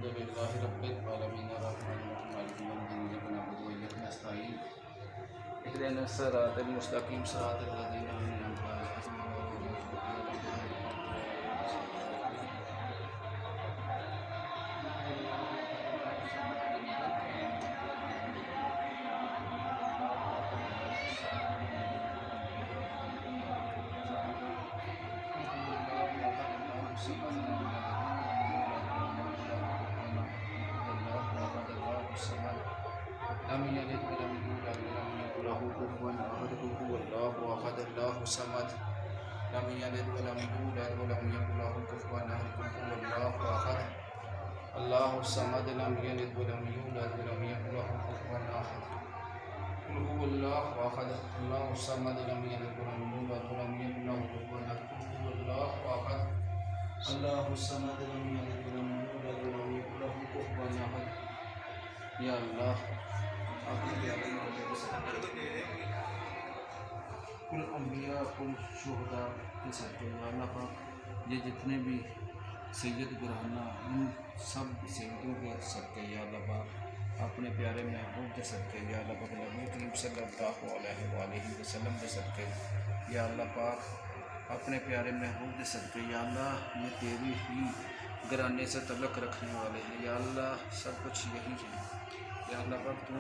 الحمد لله رب العالمين الرحمن الرحيم مالك يوم الدين إياك نعبد وإياك نستعين اهدنا الصراط المستقيم صراط الذين أنعمت عليهم غير المغضوب عليهم ولا لم يلد ولم يولد ولم يكن له كفوا أحد هو الله أحد الله الصمد لم يلد ولم يولد ولم يكن له كفوا أحد هو الله أحد الله الصمد لم يلد ولم يولد ولم يكن له كفوا أحد قل هو الله أحد الله الصمد لم يلد ولم يولد ولم يكن له كفوا أحد قل هو الله أحد الله الصمد لم يلد ولم يولد ولم يكن له كفوا أحد یا اللہ کل انبیاء کل شہداء کے صدقے یا اللہ پاک یہ جتنے بھی سید گرہنہ ان سب سیدوں کے صدقے یا اللہ پاک اپنے پیارے محبوب کے صدقے یا اللہ پاک نبی کریم صلی اللہ علیہ وآلہ وسلم کے صدقے یا اللہ پاک اپنے پیارے محبوب کے صدقے یا اللہ یہ تیری ہی گھرانے سے تعلق رکھنے والے ہیں یا اللہ سب کچھ یہی ہے یا اللہ پاک تو نے